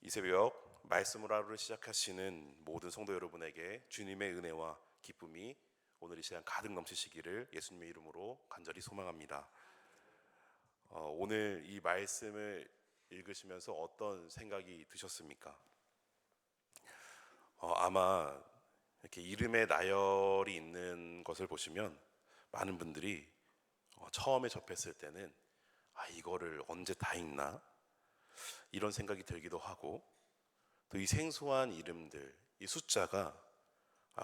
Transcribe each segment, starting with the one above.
이 새벽 말씀으로 하루를 시작하시는 모든 성도 여러분에게 주님의 은혜와 기쁨이 오늘 이 시간 가득 넘치시기를 예수님의 이름으로 간절히 소망합니다. 오늘 이 말씀을 읽으시면서 어떤 생각이 드셨습니까? 아마 이렇게 이름에 나열이 있는 것을 보시면 많은 분들이 처음에 접했을 때는 이거를 언제 다 읽나? 이런 생각이 들기도 하고, 또 이 생소한 이름들, 이 숫자가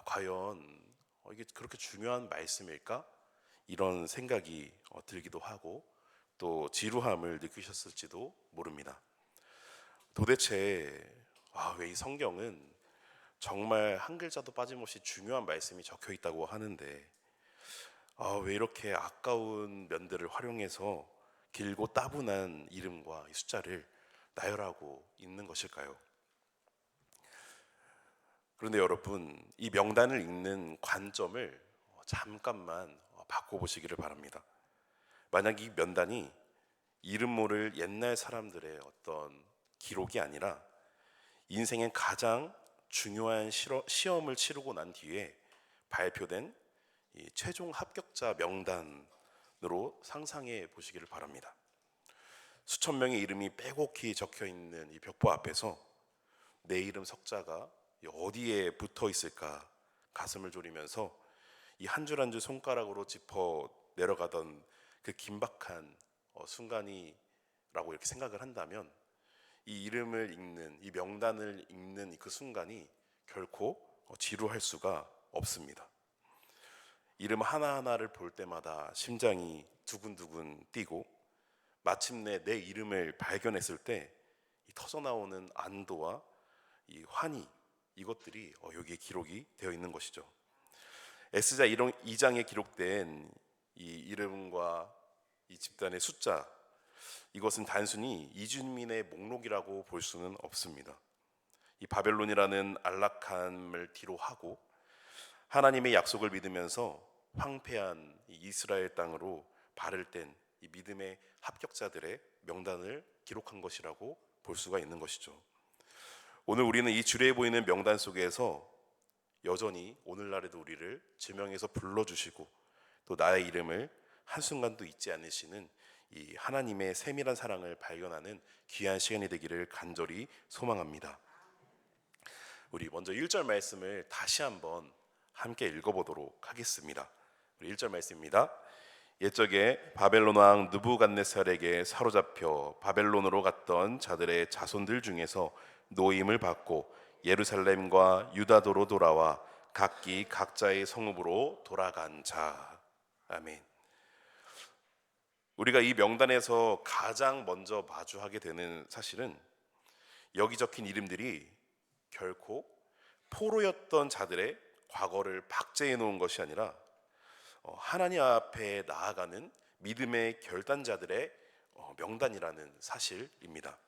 과연 이게 그렇게 중요한 말씀일까? 이런 생각이 들기도 하고, 또 지루함을 느끼셨을지도 모릅니다. 도대체 왜 이 성경은 정말 한 글자도 빠짐없이 중요한 말씀이 적혀 있다고 하는데 왜 이렇게 아까운 면들을 활용해서 길고 따분한 이름과 이 숫자를 나열하고 있는 것일까요? 그런데 여러분, 이 명단을 읽는 관점을 잠깐만 바꿔보시기를 바랍니다. 만약 이 명단이 이름 모를 옛날 사람들의 어떤 기록이 아니라 인생의 가장 중요한 시험을 치르고 난 뒤에 발표된 이 최종 합격자 명단으로 상상해 보시기를 바랍니다. 수천 명의 이름이 빼곡히 적혀 있는 이 벽보 앞에서 내 이름 석자가 어디에 붙어 있을까 가슴을 졸이면서 이 한 줄 한 줄 손가락으로 짚어 내려가던 그 긴박한 순간이라고 이렇게 생각을 한다면, 이 이름을 읽는, 이 명단을 읽는 그 순간이 결코 지루할 수가 없습니다. 이름 하나하나를 볼 때마다 심장이 두근두근 뛰고, 마침내 내 이름을 발견했을 때 이 터져나오는 안도와 이 환희, 이것들이 여기에 기록이 되어 있는 것이죠. 에스자 2장에 기록된 이 이름과 이 집단의 숫자, 이것은 단순히 이주민의 목록이라고 볼 수는 없습니다. 이 바벨론이라는 안락함을 뒤로하고 하나님의 약속을 믿으면서 황폐한 이 이스라엘 땅으로 발을 뗀 이 믿음의 합격자들의 명단을 기록한 것이라고 볼 수가 있는 것이죠. 오늘 우리는 이 주례해 보이는 명단 속에서 여전히 오늘날에도 우리를 지명해서 불러주시고, 또 나의 이름을 한순간도 잊지 않으시는 이 하나님의 세밀한 사랑을 발견하는 귀한 시간이 되기를 간절히 소망합니다. 우리 먼저 1절 말씀을 다시 한번 함께 읽어보도록 하겠습니다. 우리 1절 말씀입니다. 옛적에 바벨론 왕 느부갓네살에게 사로잡혀 바벨론으로 갔던 자들의 자손들 중에서 노임을 받고 예루살렘과 유다도로 돌아와 각기 각자의 성읍으로 돌아간 자. 아멘. 우리가 이 명단에서 가장 먼저 마주하게 되는 사실은, 여기 적힌 이름들이 결코 포로였던 자들의 과거를 박제해 놓은 것이 아니라 하나님 앞에 나아가는 믿음의 결단자들의 명단이라는 사실입니다.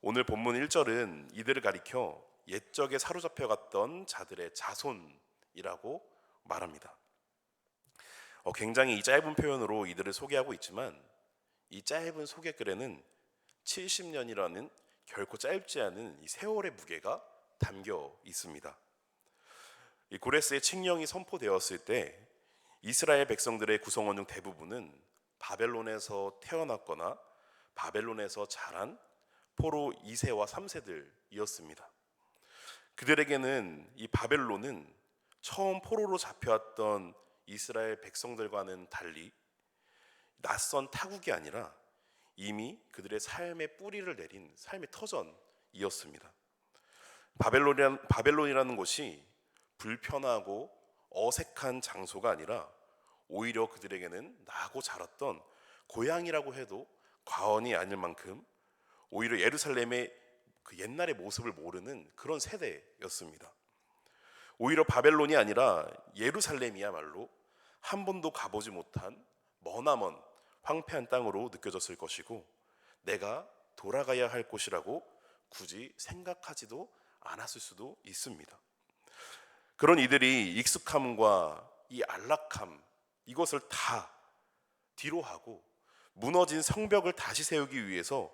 오늘 본문 1절은 이들을 가리켜 옛적에 사로잡혀갔던 자들의 자손이라고 말합니다. 굉장히 이 짧은 표현으로 이들을 소개하고 있지만, 이 짧은 소개글에는 70년이라는 결코 짧지 않은 이 세월의 무게가 담겨 있습니다. 이 고레스의 칙령이 선포되었을 때 이스라엘 백성들의 구성원 중 대부분은 바벨론에서 태어났거나 바벨론에서 자란 포로 2세와 3세들이었습니다. 그들에게는 이 바벨론은 처음 포로로 잡혀왔던 이스라엘 백성들과는 달리 낯선 타국이 아니라 이미 그들의 삶의 뿌리를 내린 삶의 터전이었습니다. 바벨론이라는 곳이 불편하고 어색한 장소가 아니라 오히려 그들에게는 나고 자랐던 고향이라고 해도 과언이 아닐 만큼, 오히려 예루살렘의 그 옛날의 모습을 모르는 그런 세대였습니다. 오히려 바벨론이 아니라 예루살렘이야말로 한 번도 가보지 못한 머나먼 황폐한 땅으로 느껴졌을 것이고, 내가 돌아가야 할 곳이라고 굳이 생각하지도 않았을 수도 있습니다. 그런 이들이 익숙함과 이 안락함, 이것을 다 뒤로 하고 무너진 성벽을 다시 세우기 위해서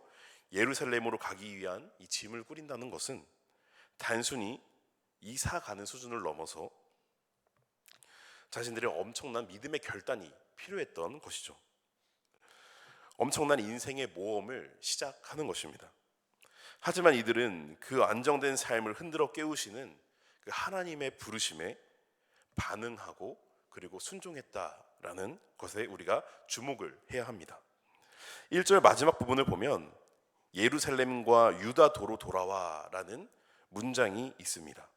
예루살렘으로 가기 위한 이 짐을 꾸린다는 것은 단순히 이사 가는 수준을 넘어서 자신들의 엄청난 믿음의 결단이 필요했던 것이죠. 엄청난 인생의 모험을 시작하는 것입니다. 하지만 이들은 그 안정된 삶을 흔들어 깨우시는 그 하나님의 부르심에 반응하고 그리고 순종했다라는 것에 우리가 주목을 해야 합니다. 1절 마지막 부분을 보면 예루살렘과 유다 도로 돌아와라는 문장이 있습니다.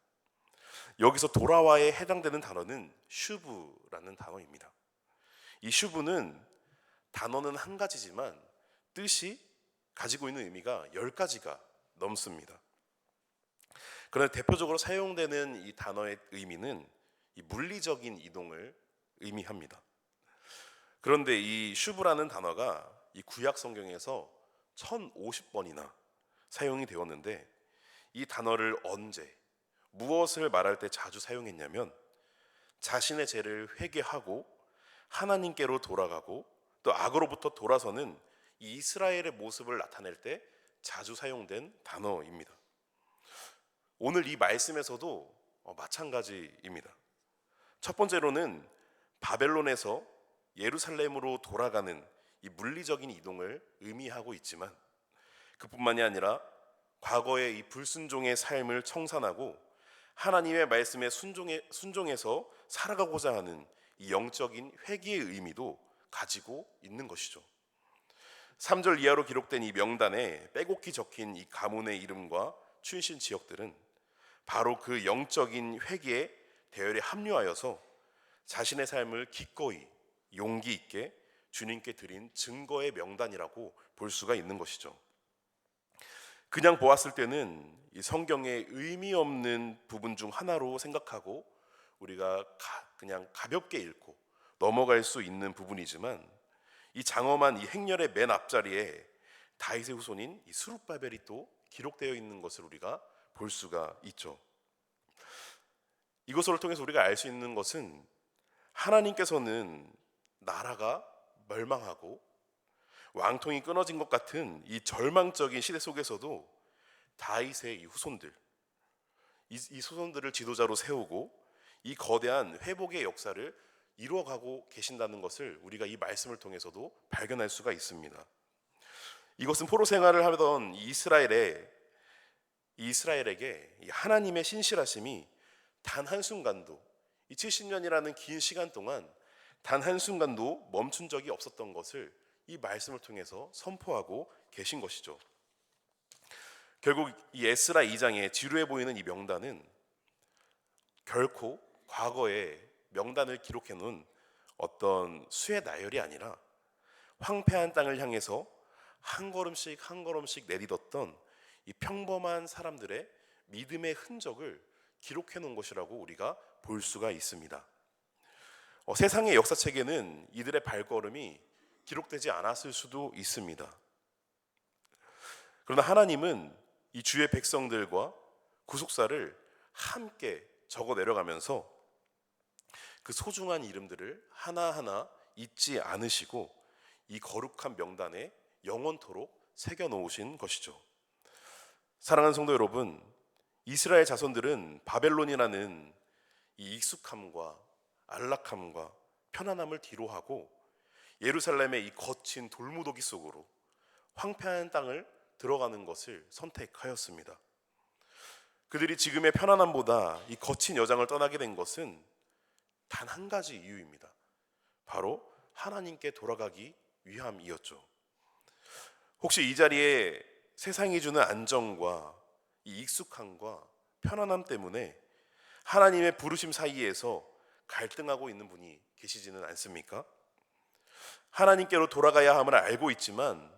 여기서 돌아와에 해당되는 단어는 슈브라는 단어입니다. 이 슈브는 단어는 한 가지지만 뜻이 가지고 있는 의미가 10가지가 넘습니다. 그러나 대표적으로 사용되는 이 단어의 의미는 이 물리적인 이동을 의미합니다. 그런데 이 슈브라는 단어가 이 구약 성경에서 1050번이나 사용이 되었는데 이 단어를 언제 무엇을 말할 때 자주 사용했냐면 자신의 죄를 회개하고 하나님께로 돌아가고 또 악으로부터 돌아서는 이 이스라엘의 모습을 나타낼 때 자주 사용된 단어입니다. 오늘 이 말씀에서도 마찬가지입니다. 첫 번째로는 바벨론에서 예루살렘으로 돌아가는 이 물리적인 이동을 의미하고 있지만 그뿐만이 아니라 과거의 이 불순종의 삶을 청산하고 하나님의 말씀에 순종해서 살아가고자 하는 이 영적인 회개의 의미도 가지고 있는 것이죠. 3절 이하로 기록된 이 명단에 빼곡히 적힌 이 가문의 이름과 출신 지역들은 바로 그 영적인 회개의 대열에 합류하여서 자신의 삶을 기꺼이 용기 있게 주님께 드린 증거의 명단이라고 볼 수가 있는 것이죠. 그냥 보았을 때는 이 성경의 의미 없는 부분 중 하나로 생각하고 우리가 그냥 가볍게 읽고 넘어갈 수 있는 부분이지만 이 장엄한 이 행렬의 맨 앞자리에 다윗의 후손인 이 스룹바벨이 또 기록되어 있는 것을 우리가 볼 수가 있죠. 이것을 통해서 우리가 알 수 있는 것은 하나님께서는 나라가 멸망하고 왕통이 끊어진 것 같은 이 절망적인 시대 속에서도 다윗의 이 후손들, 이 후손들을 지도자로 세우고 이 거대한 회복의 역사를 이루어가고 계신다는 것을 우리가 이 말씀을 통해서도 발견할 수가 있습니다. 이것은 포로 생활을 하던 이스라엘에게 하나님의 신실하심이 단 한순간도 이 70년이라는 긴 시간 동안 단 한순간도 멈춘 적이 없었던 것을 이 말씀을 통해서 선포하고 계신 것이죠. 결국 이 에스라 2장에 지루해 보이는 이 명단은 결코 과거에 명단을 기록해 놓은 어떤 수의 나열이 아니라 황폐한 땅을 향해서 한 걸음씩 한 걸음씩 내딛었던 이 평범한 사람들의 믿음의 흔적을 기록해 놓은 것이라고 우리가 볼 수가 있습니다. 세상의 역사책에는 이들의 발걸음이 기록되지 않았을 수도 있습니다. 그러나 하나님은 이 주의 백성들과 구속사를 함께 적어 내려가면서 그 소중한 이름들을 하나하나 잊지 않으시고 이 거룩한 명단에 영원토록 새겨 놓으신 것이죠. 사랑하는 성도 여러분, 이스라엘 자손들은 바벨론이라는 이 익숙함과 안락함과 편안함을 뒤로하고 예루살렘의 이 거친 돌무더기 속으로 황폐한 땅을 들어가는 것을 선택하였습니다. 그들이 지금의 편안함보다 이 거친 여정을 떠나게 된 것은 단 한 가지 이유입니다. 바로 하나님께 돌아가기 위함이었죠. 혹시 이 자리에 세상이 주는 안정과 이 익숙함과 편안함 때문에 하나님의 부르심 사이에서 갈등하고 있는 분이 계시지는 않습니까? 하나님께로 돌아가야 함을 알고 있지만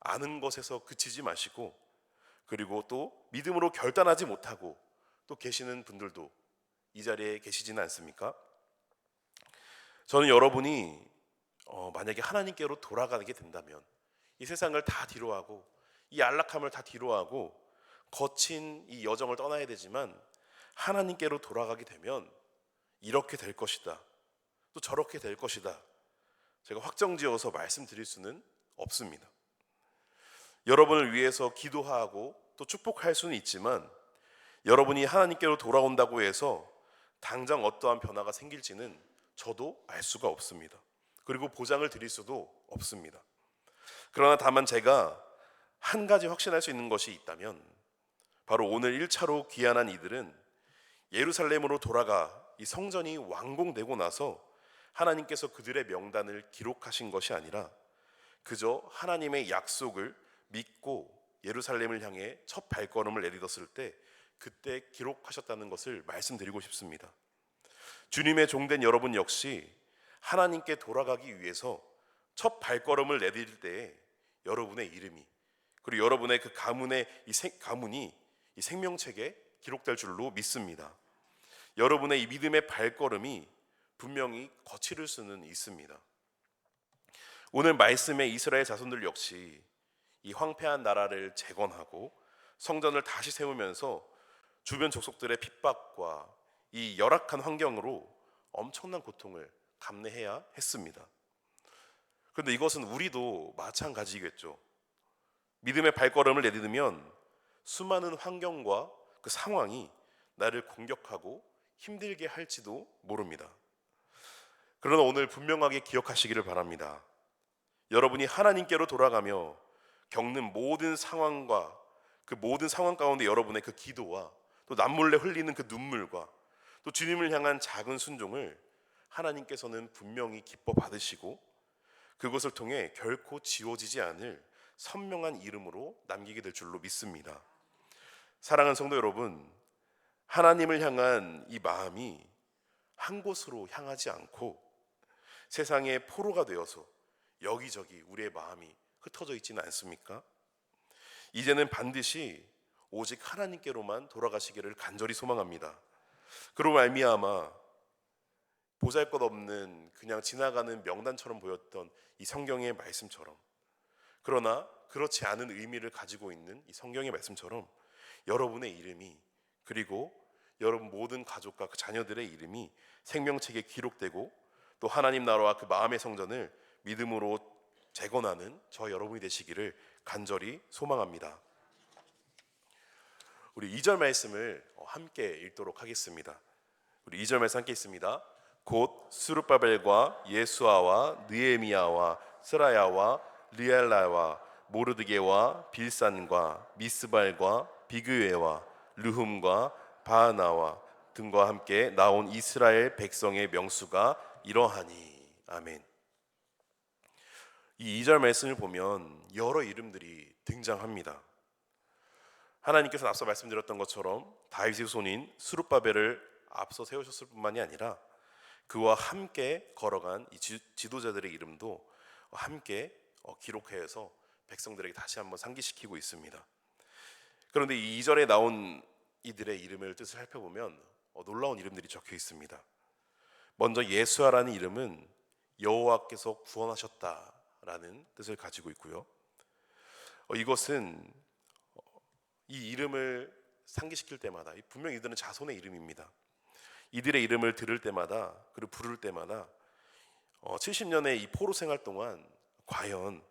아는 것에서 그치지 마시고 그리고 또 믿음으로 결단하지 못하고 또 계시는 분들도 이 자리에 계시지는 않습니까? 저는 여러분이 만약에 하나님께로 돌아가게 된다면 이 세상을 다 뒤로하고 이 안락함을 다 뒤로하고 거친 이 여정을 떠나야 되지만 하나님께로 돌아가게 되면 이렇게 될 것이다, 또 저렇게 될 것이다, 제가 확정지어서 말씀드릴 수는 없습니다. 여러분을 위해서 기도하고 또 축복할 수는 있지만 여러분이 하나님께로 돌아온다고 해서 당장 어떠한 변화가 생길지는 저도 알 수가 없습니다. 그리고 보장을 드릴 수도 없습니다. 그러나 다만 제가 한 가지 확신할 수 있는 것이 있다면 바로 오늘 1차로 귀환한 이들은 예루살렘으로 돌아가 이 성전이 완공되고 나서 하나님께서 그들의 명단을 기록하신 것이 아니라 그저 하나님의 약속을 믿고 예루살렘을 향해 첫 발걸음을 내딛었을 때 그때 기록하셨다는 것을 말씀드리고 싶습니다. 주님의 종된 여러분 역시 하나님께 돌아가기 위해서 첫 발걸음을 내딛을 때에 여러분의 이름이 그리고 여러분의 그 가문이 이 생명책에 기록될 줄로 믿습니다. 여러분의 이 믿음의 발걸음이 분명히 거칠을 수는 있습니다. 오늘 말씀의 이스라엘 자손들 역시 이 황폐한 나라를 재건하고 성전을 다시 세우면서 주변 족속들의 핍박과 이 열악한 환경으로 엄청난 고통을 감내해야 했습니다. 그런데 이것은 우리도 마찬가지겠죠. 믿음의 발걸음을 내딛으면 수많은 환경과 그 상황이 나를 공격하고 힘들게 할지도 모릅니다. 그러나 오늘 분명하게 기억하시기를 바랍니다. 여러분이 하나님께로 돌아가며 겪는 모든 상황과 그 모든 상황 가운데 여러분의 그 기도와 또 남몰래 흘리는 그 눈물과 또 주님을 향한 작은 순종을 하나님께서는 분명히 기뻐 받으시고 그것을 통해 결코 지워지지 않을 선명한 이름으로 남기게 될 줄로 믿습니다. 사랑하는 성도 여러분, 하나님을 향한 이 마음이 한 곳으로 향하지 않고 세상의 포로가 되어서 여기저기 우리의 마음이 흩어져 있지는 않습니까? 이제는 반드시 오직 하나님께로만 돌아가시기를 간절히 소망합니다. 그로 말미암아 보잘것없는 그냥 지나가는 명단처럼 보였던 이 성경의 말씀처럼, 그러나 그렇지 않은 의미를 가지고 있는 이 성경의 말씀처럼 여러분의 이름이 그리고 여러분 모든 가족과 그 자녀들의 이름이 생명책에 기록되고 또 하나님 나라와 그 마음의 성전을 믿음으로 재건하는 저 여러분이 되시기를 간절히 소망합니다. 우리 2절 말씀을 함께 읽도록 하겠습니다. 우리 2절 말씀 함께 있습니다. 곧 스룹바벨과 예수아와 느헤미야와 스라야와 리엘라와 모르드게와 빌산과 미스발과 비그웨와 르훔과 바하나와 등과 함께 나온 이스라엘 백성의 명수가 이러하니. 아멘. 이 2절 말씀을 보면 여러 이름들이 등장합니다. 하나님께서 앞서 말씀드렸던 것처럼 다윗의 손인 스룹바벨을 앞서 세우셨을 뿐만이 아니라 그와 함께 걸어간 이 지도자들의 이름도 함께 기록해서 백성들에게 다시 한번 상기시키고 있습니다. 그런데 이 2절에 나온 이들의 이름을 뜻을 살펴보면 놀라운 이름들이 적혀 있습니다. 먼저 예수아라는 이름은 여호와께서 구원하셨다라는 뜻을 가지고 있고요. 이것은 이 이름을 상기시킬 때마다 분명 이들은 자손의 이름입니다. 이들의 이름을 들을 때마다 그리고 부를 때마다 70년의 이 포로 생활 동안 과연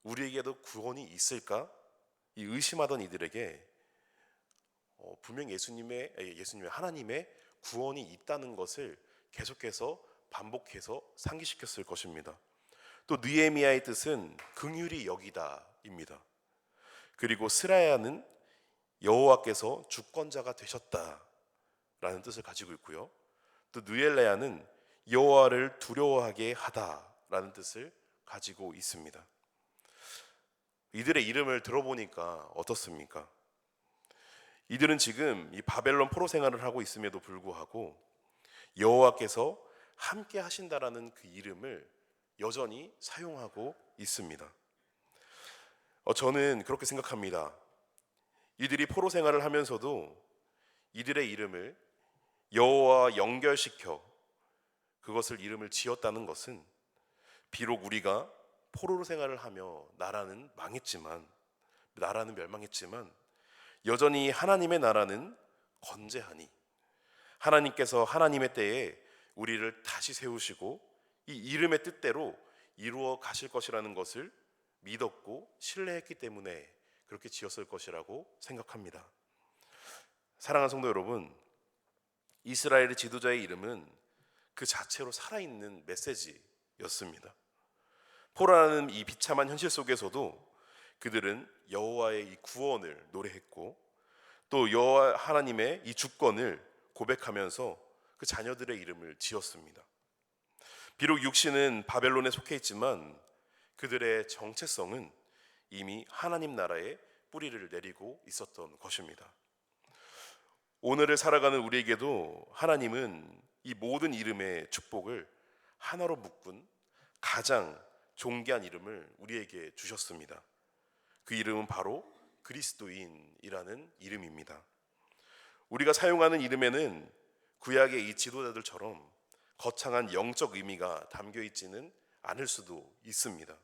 우리에게도 구원이 있을까? 이 의심하던 이들에게 분명 예수님의 하나님의 구원이 있다는 것을 계속해서 반복해서 상기시켰을 것입니다. 또 느헤미야의 뜻은 긍휼히 여기다입니다. 그리고 스라야는 여호와께서 주권자가 되셨다라는 뜻을 가지고 있고요. 또 느엘레야는 여호와를 두려워하게 하다라는 뜻을 가지고 있습니다. 이들의 이름을 들어보니까 어떻습니까? 이들은 지금 이 바벨론 포로 생활을 하고 있음에도 불구하고 여호와께서 함께 하신다라는 그 이름을 여전히 사용하고 있습니다. 저는 그렇게 생각합니다. 이들이 포로 생활을 하면서도 이들의 이름을 여호와와 연결시켜 그것을 이름을 지었다는 것은 비록 우리가 포로 생활을 하며 나라는 멸망했지만 여전히 하나님의 나라는 건재하니 하나님께서 하나님의 때에 우리를 다시 세우시고 이 이름의 뜻대로 이루어 가실 것이라는 것을 믿었고 신뢰했기 때문에 그렇게 지었을 것이라고 생각합니다. 사랑하는 성도 여러분, 이스라엘의 지도자의 이름은 그 자체로 살아있는 메시지였습니다. 포로라는 이 비참한 현실 속에서도 그들은 여호와의 이 구원을 노래했고 또 여호와 하나님의 이 주권을 고백하면서 그 자녀들의 이름을 지었습니다. 비록 육신은 바벨론에 속해 있지만 그들의 정체성은 이미 하나님 나라에 뿌리를 내리고 있었던 것입니다. 오늘을 살아가는 우리에게도 하나님은 이 모든 이름의 축복을 하나로 묶은 가장 존귀한 이름을 우리에게 주셨습니다. 그 이름은 바로 그리스도인이라는 이름입니다. 우리가 사용하는 이름에는 구약의 이 지도자들처럼 거창한 영적 의미가 담겨 있지는 않을 수도 있습니다.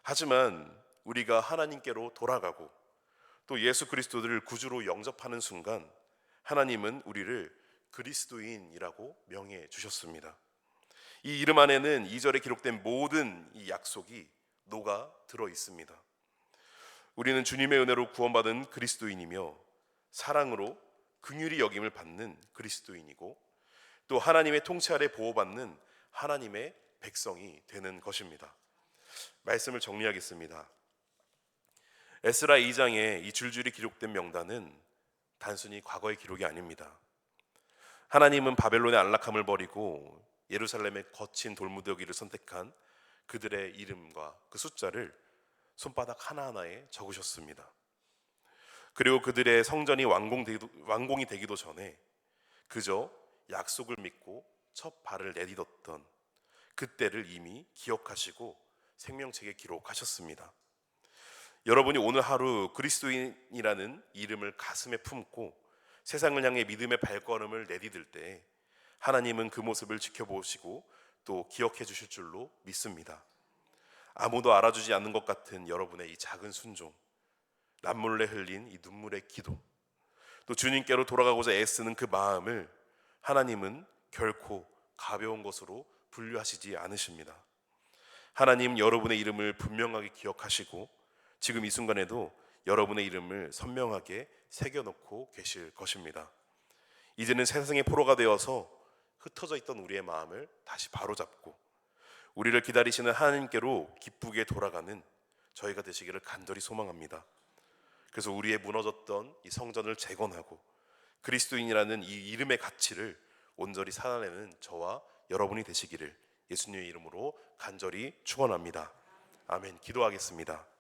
하지만 우리가 하나님께로 돌아가고 또 예수 그리스도를 구주로 영접하는 순간 하나님은 우리를 그리스도인이라고 명해 주셨습니다. 이 이름 안에는 2절에 기록된 모든 이 약속이 녹아 들어 있습니다. 우리는 주님의 은혜로 구원받은 그리스도인이며 사랑으로 긍휼히 여김을 받는 그리스도인이고 또 하나님의 통치 아래 보호받는 하나님의 백성이 되는 것입니다. 말씀을 정리하겠습니다. 에스라 2장에 이 줄줄이 기록된 명단은 단순히 과거의 기록이 아닙니다. 하나님은 바벨론의 안락함을 버리고 예루살렘의 거친 돌무더기를 선택한 그들의 이름과 그 숫자를 손바닥 하나하나에 적으셨습니다. 그리고 그들의 성전이 완공이 되기도 전에 그저 약속을 믿고 첫 발을 내딛었던 그때를 이미 기억하시고 생명책에 기록하셨습니다. 여러분이 오늘 하루 그리스도인이라는 이름을 가슴에 품고 세상을 향해 믿음의 발걸음을 내디딜 때 하나님은 그 모습을 지켜보시고 또 기억해 주실 줄로 믿습니다. 아무도 알아주지 않는 것 같은 여러분의 이 작은 순종, 남몰래 흘린 이 눈물의 기도, 또 주님께로 돌아가고자 애쓰는 그 마음을 하나님은 결코 가벼운 것으로 분류하시지 않으십니다. 하나님 여러분의 이름을 분명하게 기억하시고 지금 이 순간에도 여러분의 이름을 선명하게 새겨놓고 계실 것입니다. 이제는 세상의 포로가 되어서 흩어져 있던 우리의 마음을 다시 바로잡고 우리를 기다리시는 하나님께로 기쁘게 돌아가는 저희가 되시기를 간절히 소망합니다. 그래서 우리의 무너졌던 이 성전을 재건하고 그리스도인이라는 이 이름의 가치를 온전히 살아내는 저와 여러분이 되시기를 예수님의 이름으로 간절히 축원합니다. 아멘. 기도하겠습니다.